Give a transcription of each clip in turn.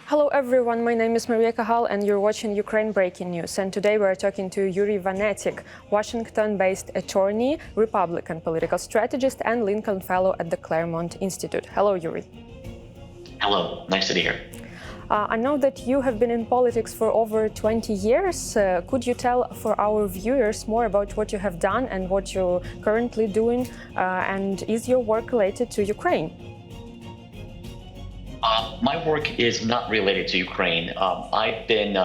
Hello everyone, my name is Maria Kahal and you're watching Ukraine Breaking News. And today we're talking to Yuriy Vanetik, Washington-based attorney, Republican political strategist and Lincoln Fellow at the Claremont Institute. Hello, Yuriy. Hello, nice to be here. I know that you have been in politics for over 20 years. Could you tell for our viewers more about what you have done and what you're currently doing? And is your work related to Ukraine? My work is not related to Ukraine. I've been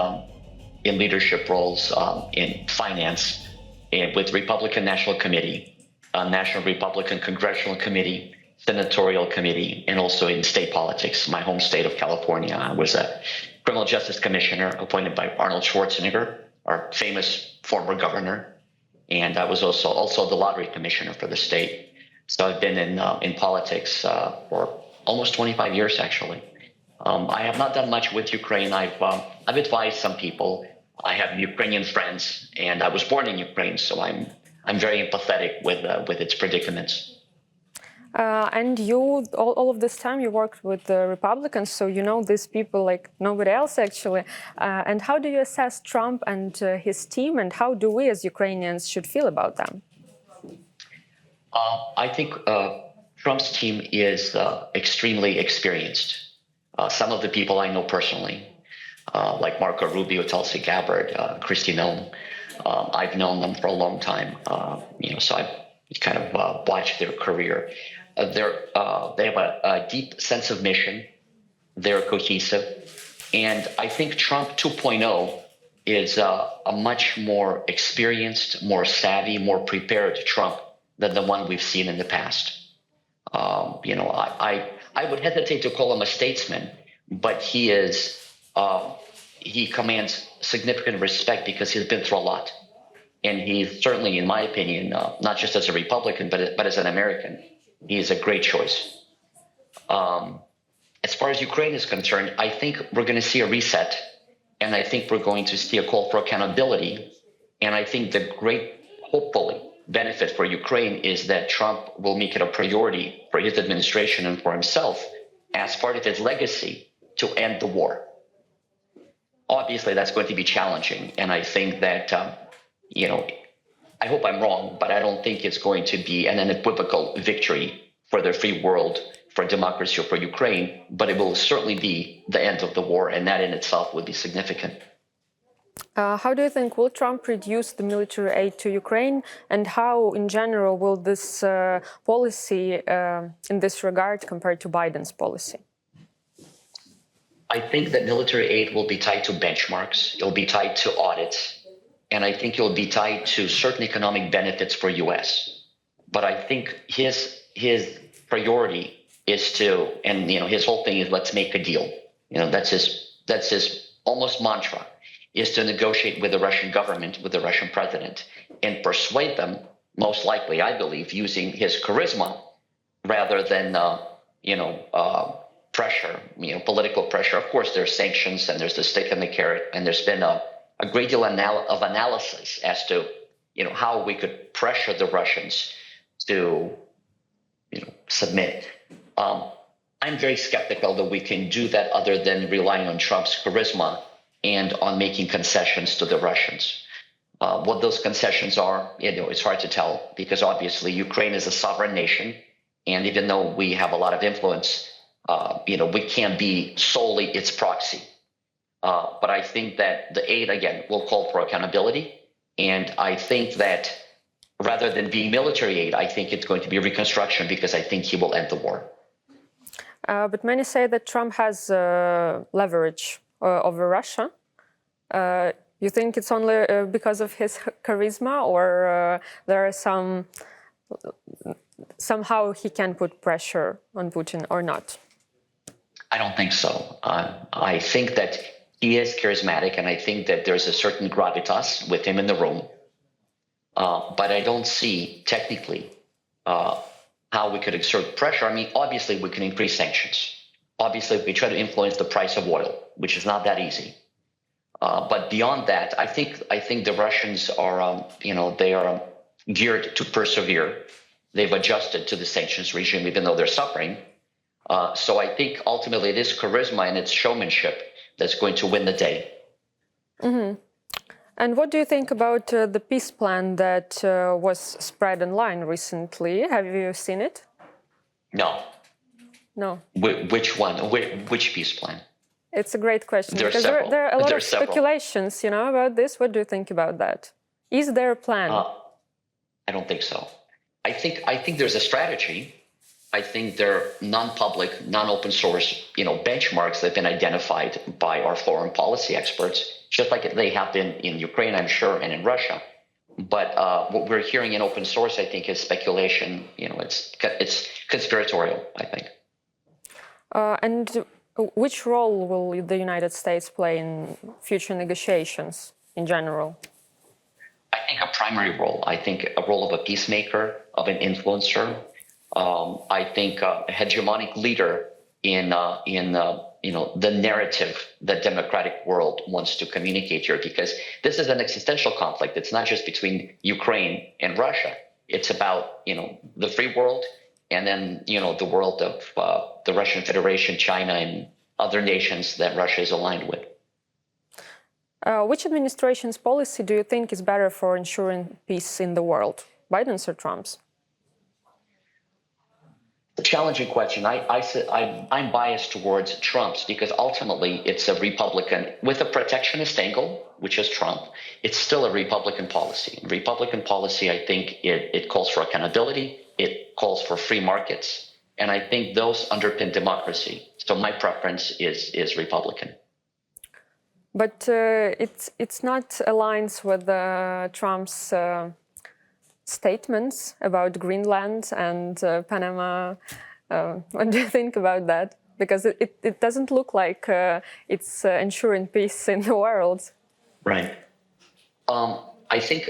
in leadership roles in finance and with Republican National Committee, National Republican Congressional Committee, Senatorial Committee, and also in state politics. My home state of California, I was a criminal justice commissioner appointed by Arnold Schwarzenegger, our famous former governor, and I was also the lottery commissioner for the state. So I've been in politics for almost 25 years, actually. I have not done much with Ukraine. I've advised some people. I have Ukrainian friends, and I was born in Ukraine, so I'm very empathetic with its predicaments. And you, all of this time, you worked with the Republicans, so you know these people like nobody else, actually. And how do you assess Trump and his team, and how do we as Ukrainians should feel about them? I think Trump's team is extremely experienced. Some of the people I know personally, like Marco Rubio, Tulsi Gabbard, Kristi Noem, I've known them for a long time. So I've kind of watched their career. They have a deep sense of mission. They're cohesive, and I think Trump 2.0 is a much more experienced, more savvy, more prepared Trump than the one we've seen in the past. I would hesitate to call him a statesman, but he commands significant respect because he's been through a lot. And he's certainly, in my opinion, not just as a Republican, but as an American, he's a great choice. As far as Ukraine is concerned, I think we're going to see a reset, and I think we're going to see a call for accountability. And I think the great, hopefully, benefit for Ukraine is that Trump will make it a priority for his administration and for himself as part of his legacy to end the war. Obviously, that's going to be challenging, and I think that, I hope I'm wrong, but I don't think it's going to be an unequivocal victory for the free world, for democracy, or for Ukraine, but it will certainly be the end of the war, and that in itself would be significant. How do you think will Trump reduce the military aid to Ukraine, and how, in general, will this policy in this regard compare to Biden's policy? I think that military aid will be tied to benchmarks. It'll be tied to audits, and I think it'll be tied to certain economic benefits for U.S. But I think his priority is to, and his whole thing is let's make a deal. That's his almost mantra, is to negotiate with the Russian government, with the Russian president, and persuade them, most likely, I believe, using his charisma rather than, pressure, political pressure. Of course, there's sanctions and there's the stick and the carrot, and there's been a great deal of analysis as to, how we could pressure the Russians to, submit. I'm very skeptical that we can do that other than relying on Trump's charisma and on making concessions to the Russians. What those concessions are, it's hard to tell, because obviously Ukraine is a sovereign nation, and even though we have a lot of influence, we can't be solely its proxy. But I think that the aid, again, will call for accountability, and I think that rather than being military aid, I think it's going to be reconstruction, because I think he will end the war. But many say that Trump has leverage over Russia. You think it's only because of his charisma, or there are somehow he can put pressure on Putin or not? I don't think so. I think that he is charismatic, and I think that there's a certain gravitas with him in the room. But I don't see technically how we could exert pressure. I mean, obviously we can increase sanctions. Obviously, we try to influence the price of oil, which is not that easy. But beyond that, I think the Russians are, they are geared to persevere. They've adjusted to the sanctions regime, even though they're suffering. So I think ultimately it is charisma and it's showmanship that's going to win the day. And what do you think about the peace plan that was spread online recently? Have you seen it? No. No. Which one? Which peace plan? It's a great question There are because several. there are a lot There are of several. speculations, about this. What do you think about that? Is there a plan? I don't think so. I think there's a strategy. I think there are non-public, non-open source, benchmarks that have been identified by our foreign policy experts, just like they have been in Ukraine, I'm sure, and in Russia. But what we're hearing in open source, I think, is speculation. It's conspiratorial, I think. And which role will the United States play in future negotiations in general? I think a primary role. I think a role of a peacemaker, of an influencer. I think a hegemonic leader in the narrative that democratic world wants to communicate here, because this is an existential conflict. It's not just between Ukraine and Russia. It's about the free world, and then the world of the Russian Federation, China, and other nations that Russia is aligned with. Which administration's policy do you think is better for ensuring peace in the world, Biden's or Trump's? A challenging question. I'm biased towards Trump's, because ultimately it's a Republican with a protectionist angle, which is Trump. It's still a Republican policy. Republican policy, I think it calls for accountability. It calls for free markets. And I think those underpin democracy. So my preference is Republican. But it's not aligns with Trump's statements about Greenland and Panama. What do you think about that? Because it doesn't look like it's ensuring peace in the world. Right. I think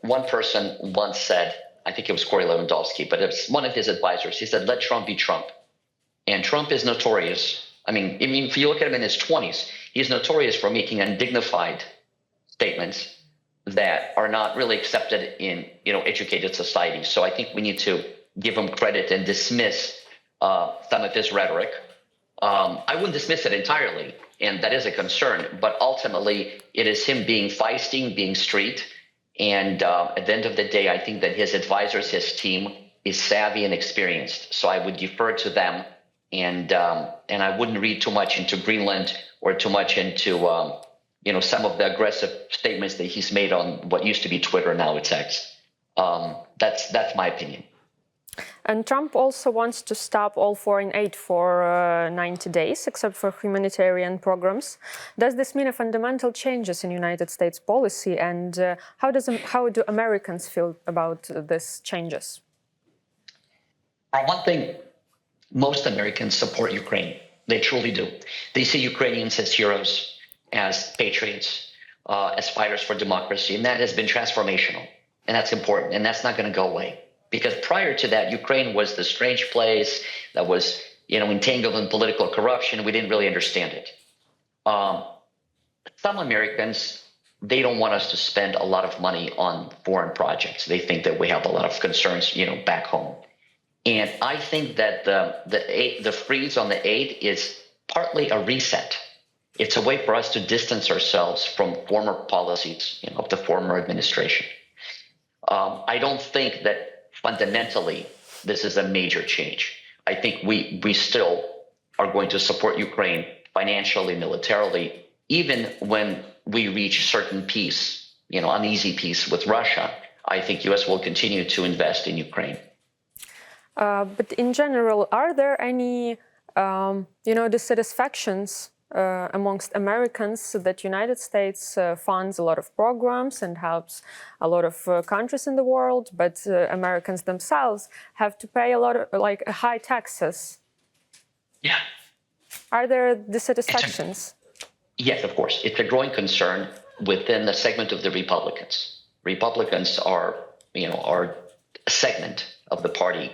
one person once said, I think it was Corey Lewandowski, but it was one of his advisors. He said, "Let Trump be Trump." And Trump is notorious. I mean, if you look at him in his 20s, he's notorious for making undignified statements that are not really accepted in educated society. So I think we need to give him credit and dismiss some of his rhetoric. I wouldn't dismiss it entirely, and that is a concern. But ultimately, it is him being feisty, being street. And at the end of the day, I think that his advisors, his team, is savvy and experienced. So I would defer to them, and I wouldn't read too much into Greenland or too much into some of the aggressive statements that he's made on what used to be Twitter, now it's X. That's my opinion. And Trump also wants to stop all foreign aid for 90 days, except for humanitarian programs. Does this mean a fundamental changes in United States policy? And how do Americans feel about these changes? One thing, most Americans support Ukraine. They truly do. They see Ukrainians as heroes, as patriots, as fighters for democracy, and that has been transformational. And that's important, and that's not going to go away. Because prior to that, Ukraine was the strange place that was, entangled in political corruption. We didn't really understand it. Some Americans, they don't want us to spend a lot of money on foreign projects. They think that we have a lot of concerns, back home. And I think that the freeze on the aid is partly a reset. It's a way for us to distance ourselves from former policies, of the former administration. I don't think that fundamentally this is a major change. I think we still are going to support Ukraine financially, militarily, even when we reach certain peace, uneasy peace with Russia. I think U.S. will continue to invest in Ukraine. But in general, are there any, dissatisfactions amongst Americans that United States funds a lot of programs and helps a lot of countries in the world, but Americans themselves have to pay a lot of high taxes? Yeah. Are there dissatisfactions? Yes, of course. It's a growing concern within the segment of the Republicans. Republicans are a segment of the party.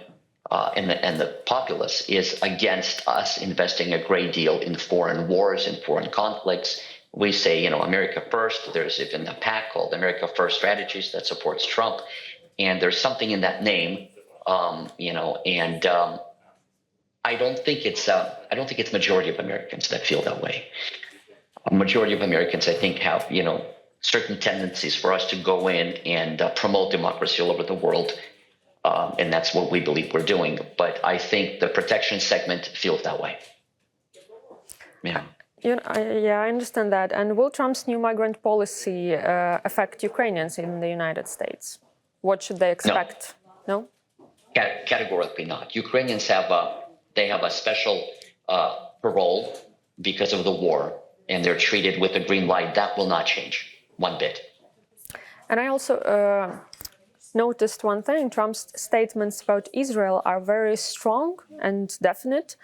And the populace is against us investing a great deal in foreign wars and foreign conflicts. We say, America first. There's even a PAC called America First Strategist that supports Trump, and there's something in that name, and I don't think it's majority of Americans that feel that way. a majority of Americans, I think, have, certain tendencies for us to go in and promote democracy all over the world. And that's what we believe we're doing. But I think the protection segment feels that way. Yeah. I understand that. And will Trump's new migrant policy affect Ukrainians in the United States? What should they expect? No? Categorically not. Ukrainians have a special parole because of the war, and they're treated with a green light. That will not change one bit. And I also noticed one thing. Trump's statements about Israel are very strong and definite,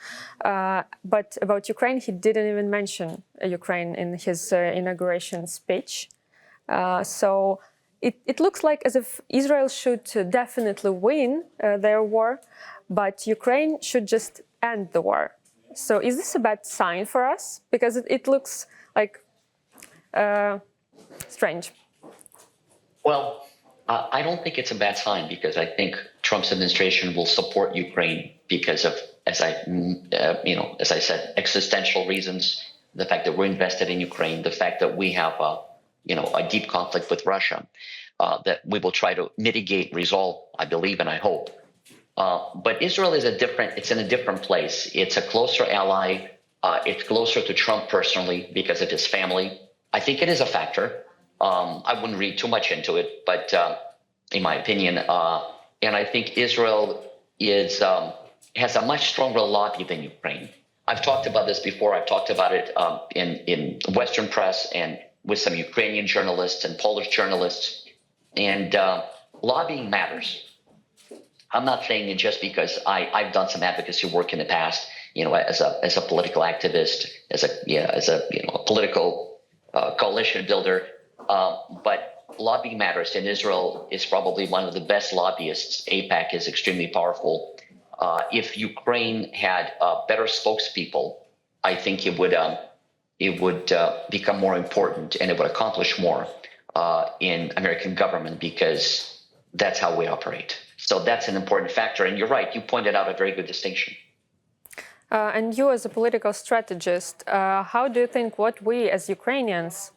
but about Ukraine, he didn't even mention Ukraine in his inauguration speech. So it looks like as if Israel should definitely win their war, but Ukraine should just end the war. So is this a bad sign for us? Because it looks like strange. Well, I don't think it's a bad sign, because I think Trump's administration will support Ukraine because of, as I said, existential reasons. The fact that we're invested in Ukraine, the fact that we have a deep conflict with Russia, that we will try to mitigate, resolve, I believe, and I hope. But Israel is it's in a different place. It's a closer ally. It's closer to Trump personally because of his family. I think it is a factor. I wouldn't read too much into it, but in my opinion, and I think Israel has a much stronger lobby than Ukraine. I've talked about this before. I've talked about it in Western press and with some Ukrainian journalists and Polish journalists. And lobbying matters. I'm not saying it just because I've done some advocacy work in the past, as a political activist, as a political coalition builder. But lobbying matters, and Israel is probably one of the best lobbyists. AIPAC is extremely powerful. If Ukraine had better spokespeople, I think it would become more important, and it would accomplish more in American government, because that's how we operate. So that's an important factor. And you're right, you pointed out a very good distinction. And you, as a political strategist, how do you think what we as Ukrainians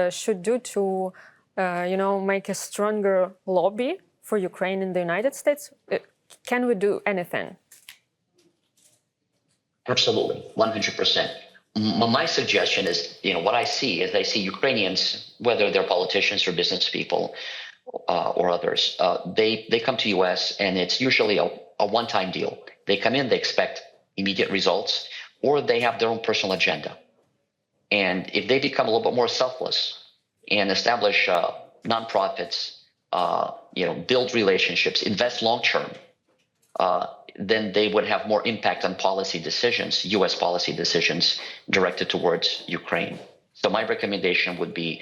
should do to, make a stronger lobby for Ukraine in the United States? Can we do anything? Absolutely, 100%. My suggestion is, what I see is I see Ukrainians, whether they're politicians or business people or others, they come to U.S. and it's usually a one-time deal. They come in, they expect immediate results, or they have their own personal agenda. And if they become a little bit more selfless and establish nonprofits, build relationships, invest long-term, then they would have more impact on policy decisions, U.S. policy decisions directed towards Ukraine. So my recommendation would be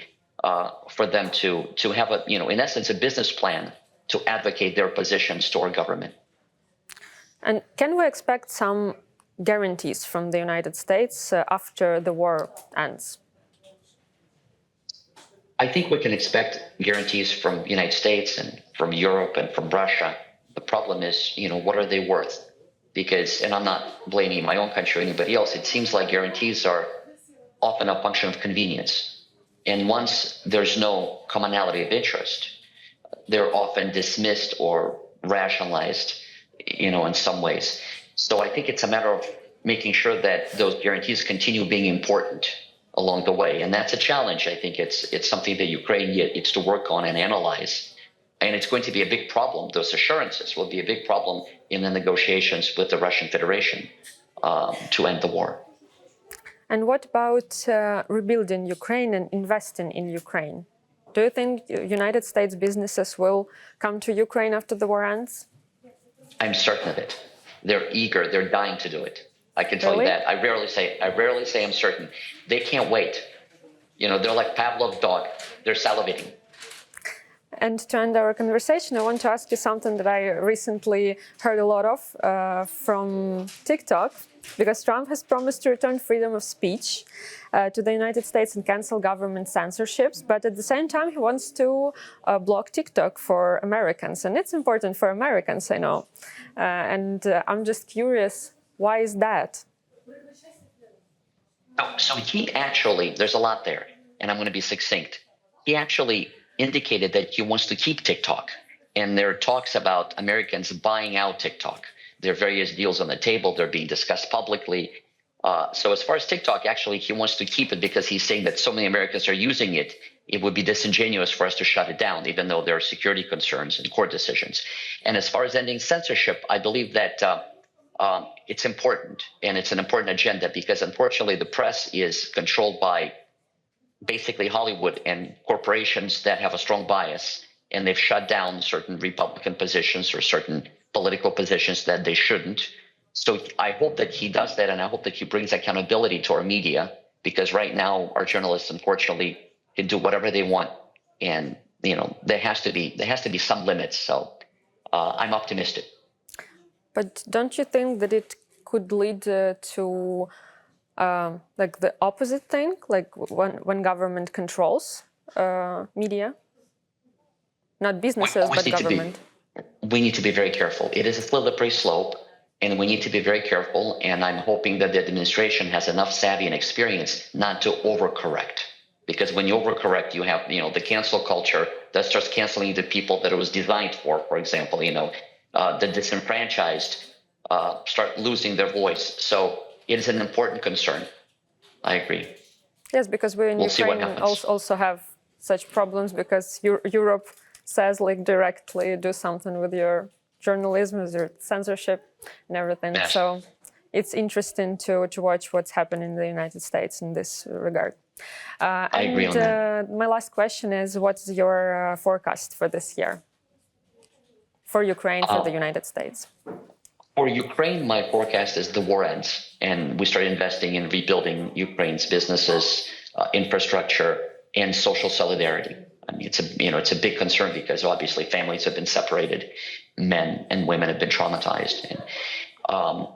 for them to have in essence, a business plan to advocate their positions to our government. And can we expect some guarantees from the United States after the war ends? I think we can expect guarantees from the United States and from Europe and from Russia. The problem is, what are they worth? Because, and I'm not blaming my own country or anybody else, it seems like guarantees are often a function of convenience. And once there's no commonality of interest, they're often dismissed or rationalized, in some ways. So I think it's a matter of making sure that those guarantees continue being important along the way. And that's a challenge. I think it's something that Ukraine needs to work on and analyze. And it's going to be a big problem. Those assurances will be a big problem in the negotiations with the Russian Federation to end the war. And what about rebuilding Ukraine and investing in Ukraine? Do you think United States businesses will come to Ukraine after the war ends? I'm certain of it. They're eager. They're dying to do it. I can tell you that. I rarely say I'm certain. They can't wait. They're like Pavlov's dog. They're salivating. And to end our conversation, I want to ask you something that I recently heard a lot of from TikTok, because Trump has promised to return freedom of speech to the United States and cancel government censorships. But at the same time, he wants to block TikTok for Americans. And it's important for Americans, I know. And I'm just curious, why is that? So he actually, there's a lot there, and I'm going to be succinct. He actually indicated that he wants to keep TikTok, and there are talks about Americans buying out TikTok. There are various deals on the table. They're being discussed publicly. So as far as TikTok, actually, he wants to keep it because he's saying that so many Americans are using it. It would be disingenuous for us to shut it down, even though there are security concerns and court decisions. And as far as ending censorship, I believe that it's important, and it's an important agenda because, unfortunately, the press is controlled by basically Hollywood and corporations that have a strong bias, and they've shut down certain Republican positions or certain political positions that they shouldn't. So I hope that he does that, and I hope that he brings accountability to our media, because right now our journalists, unfortunately, can do whatever they want, and there has to be some limits. So I'm optimistic. But don't you think that it could lead to like the opposite thing, like when government controls media, not businesses but government? We need to be very careful. It is a slippery slope, and we need to be very careful. And I'm hoping that the administration has enough savvy and experience not to overcorrect. Because when you overcorrect, you have the cancel culture that starts canceling the people that it was designed for. For example, the disenfranchised start losing their voice. So it is an important concern. I agree. Yes, because we in Ukraine also have such problems because Europe says like directly do something with your journalism, with your censorship and everything. Yes. So it's interesting to watch what's happening in the United States in this regard. I agree on that. My last question is, what's your forecast for this year? For Ukraine, for the United States? For Ukraine, my forecast is the war ends, and we start investing in rebuilding Ukraine's businesses, infrastructure, and social solidarity. I mean, it's a big concern because obviously families have been separated, men and women have been traumatized,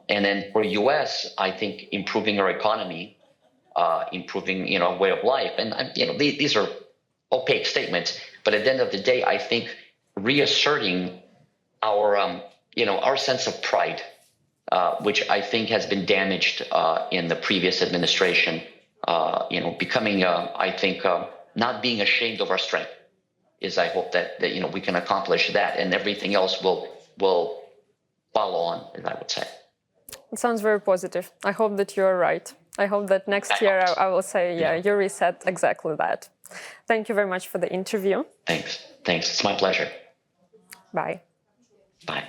and then for U.S., I think improving our economy, improving way of life, and these are opaque statements, but at the end of the day, I think reasserting our sense of pride, which I think has been damaged in the previous administration, becoming, I think, not being ashamed of our strength is, I hope that we can accomplish that, and everything else will follow on, as I would say. It sounds very positive. I hope that you're right. I hope that next year I will say, yeah, Yuriy said exactly that. Thank you very much for the interview. Thanks. It's my pleasure. Bye. Bye.